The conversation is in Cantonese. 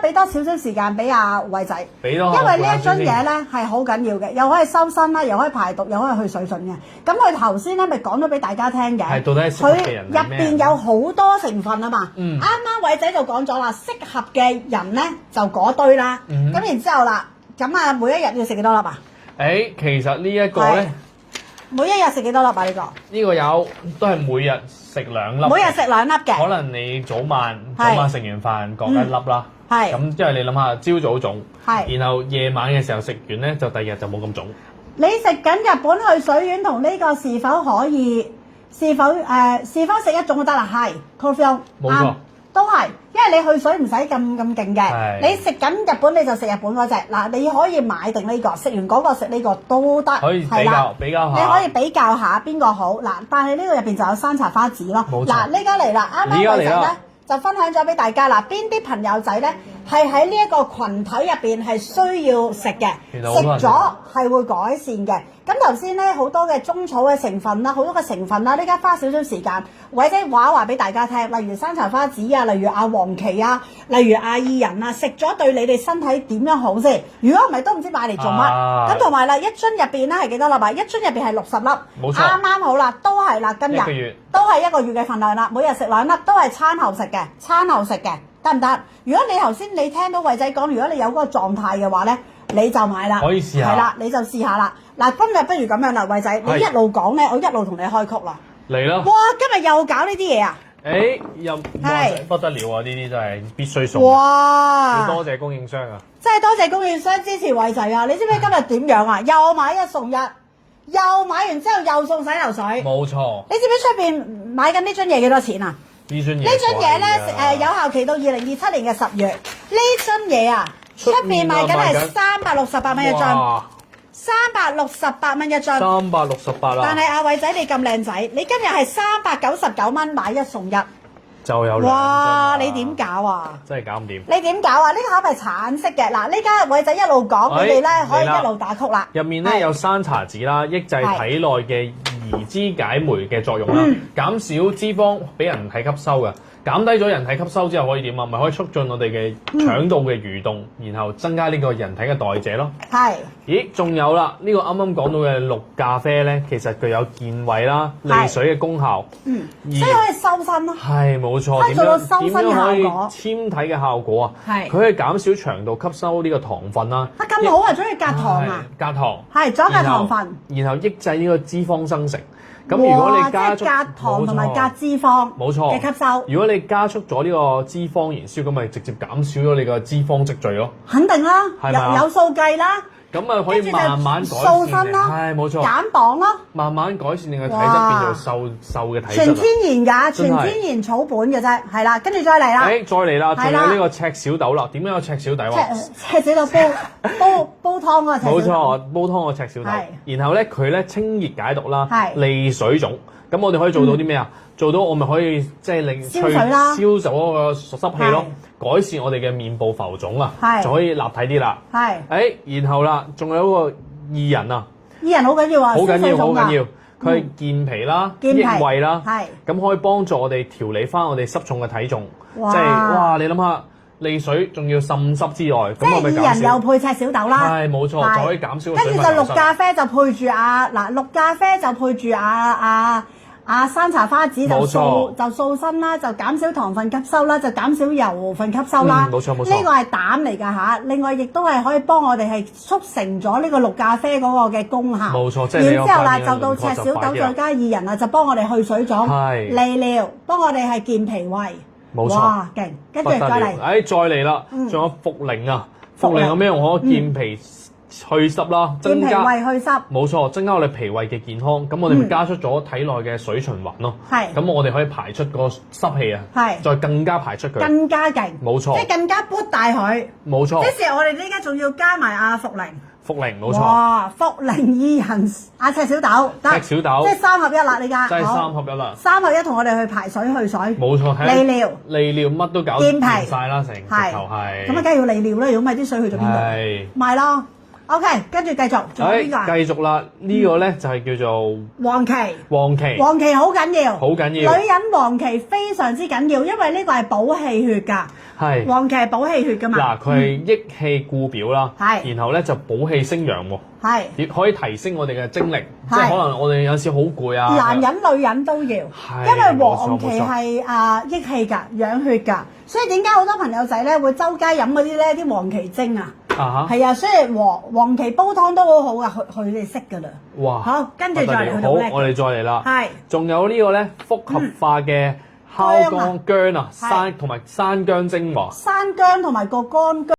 俾多少少時間俾阿偉仔，俾多，因為呢一樽嘢咧係好緊要嘅，又可以收身啦，又可以排毒，又可以去水順嘅。咁佢頭先咧咪講咗俾大家聽嘅，係到底係適合嘅人係咩？佢入邊有好多成分啊嘛。啱啱偉仔就講咗啦，適合嘅人咧就嗰堆啦。咁然之後啦，咁啊每一日要食幾多粒啊？其實呢一個咧，每一日食幾多粒啊？呢個呢個有都係每日食2粒，每日食2粒嘅。可能你早晚食完飯各一粒啦。係。咁即係你諗下，朝早腫，係。然後夜晚嘅時候食完咧，就第二日就冇咁腫。你食緊日本去水丸同呢個是否可以？是否食一種就得啦？係 coffee 冇錯。都係，因為你去水唔使咁勁嘅，你食緊日本你就食日本嗰隻，嗱你可以買定呢個，食完嗰個食呢個都得，可以比較下，你可以比較下邊個好，嗱但係呢個入邊就有山茶花籽咯，嗱呢家嚟啦，啱啱嗰陣咧就分享咗俾大家啦，邊啲朋友仔咧係喺呢一個群體入邊係需要食嘅，食咗係會改善嘅。咁頭先咧好多嘅中草嘅成分啦，好多嘅成分啦，呢家花少少時間，或者話俾大家聽，例如山茶花籽啊，例如阿黃芪啊，例如阿薏仁啊，食咗對你哋身體點樣好先？如果唔係都唔知買嚟做乜。咁同埋啦，一樽入邊咧係幾多粒啊？一樽入邊係60粒，冇錯，啱啱好啦，都係啦，今日都係1個月嘅份量啦，每日食2粒，都係餐後食嘅，餐後食嘅，得唔得？如果你頭先你聽到偉仔講，如果你有嗰個狀態嘅話咧，你就買啦，可以試下，係啦，你就試下啦。嗱，今日不如咁樣啦，偉仔，你一路講咧，我一路同你開曲啦。嚟啦！哇，今日又搞呢啲嘢啊！又不得了啊！呢啲真係必須送。哇！要多謝供應商啊！真係多謝供應商支持偉仔啊！你知唔知今日點樣啊？又買1送1，又買完之後又送洗頭水。冇錯。你知唔知出邊買緊呢樽嘢幾多錢啊？呢樽嘢咧有效期到2027年嘅10月。呢樽嘢啊，出邊賣緊係368蚊一樽。368蚊一樽，368啦。但係阿偉仔你咁靚仔，你今日係399蚊買1送1，就有2樽。哇！你點搞啊？真係搞唔掂。你點搞啊？呢個盒係橙色嘅，嗱呢家偉仔一路講，你哋咧可以一路打曲啦。入面咧有山茶籽啦，抑制體內嘅移脂解酶嘅作用啦，減少脂肪俾人體吸收嘅。減低咗人體吸收之後可以點啊？咪可以促進我哋嘅腸道嘅蠕動，然後增加呢個人體嘅代謝咯。係。咦，仲有啦，呢個啱啱講到嘅綠咖啡咧，其實具有健胃啦、利水嘅功效。所以可以收身咯。係冇錯。點樣可以纖體嘅效果啊？係。佢可以減少腸道吸收呢個糖分啦。咁好啊，中意隔糖啊？隔糖。係，阻隔糖分。然後抑制呢個脂肪生成。咁如果你加速隔糖同埋隔脂肪，冇錯嘅吸收。如果你加速咗呢個脂肪燃燒，咁咪直接減少咗你個脂肪積聚咯。肯定啦，有數計啦。咁啊可以慢慢改善。塑身咯，係冇錯。減磅咯，慢慢改善你嘅體質，變做瘦嘅體質。全天然㗎，全天然草本嘅啫，係啦，跟住再嚟啦。再嚟啦，仲有呢個赤小豆啦。點樣有赤小豆啊？赤小豆煲湯啊！冇錯，煲湯個赤小豆。然後咧，佢咧清熱解毒啦，利水腫。咁我哋可以做到啲咩啊？做到我咪可以即係令消走嗰個濕氣咯，改善我哋嘅面部浮腫啊，就可以立體啲啦。然後啦，仲有一個薏仁啊，薏仁好緊要啊，好緊要，好緊要。佢係健脾啦，益胃啦，咁可以幫助我哋調理翻我哋濕重嘅體重。即係哇，你諗下，利水仲要滲濕之外，咁我咪薏仁又配赤小豆啦，係冇錯，就可以減少。跟住就綠咖啡就配住綠咖啡就配住山茶花籽就塑身啦，就減少糖分吸收啦，就減少油分吸收啦。冇錯冇錯。呢個係膽嚟㗎嚇，另外亦都係可以幫我哋係促成咗呢個綠咖啡嗰個嘅功效。冇錯，即係然之後啦，就到赤小豆再加薏仁啦，就幫我哋去水腫、利尿，幫我哋係健脾胃。冇錯，哇勁！跟住再嚟，再嚟啦，仲有茯苓啊，茯苓有咩用？可以健脾去濕啦，增加健脾胃去濕，冇錯，增加我哋脾胃嘅健康。咁我哋咪加速咗體內嘅水循環咯。係，咁我哋可以排出個濕氣啊。係，再更加排出佢，更加勁。冇錯，即係更加撥大佢。冇錯。即係我哋呢家仲要加埋茯苓。茯苓冇錯。哇！茯苓、薏仁、赤小豆，赤小豆，即係3合1啦！呢家真係3合1啦。3合1同我哋去排水去水。冇錯，利尿乜都搞掂晒啦，成直頭係。咁啊，梗係要利尿啦！如果唔係啲水去咗邊度？係。咪咯。OK， 跟住繼續，仲有呢個。繼續啦，呢個咧就係叫做黃芪。黃芪。黃芪好緊要。好緊要。女人黃芪非常之緊要，因為呢個係補氣血㗎。係。黃芪係補氣血㗎嘛。嗱，佢係益氣固表啦。係。然後咧就補氣升陽喎。係。亦可以提升我哋嘅精力，即係可能我哋有時好攰啊。男人女人都要。係。因為黃芪係益氣㗎，養血㗎，所以點解好多朋友仔咧會周街飲嗰啲咧啲黃芪精啊？係啊，所以黃芪煲湯都好好噶，佢哋識噶啦。哇！好，跟住再嚟去到咧。好，我哋再嚟啦。係。仲有呢個咧複合化嘅烤乾薑啊，同埋山薑精華。山薑同埋個乾薑。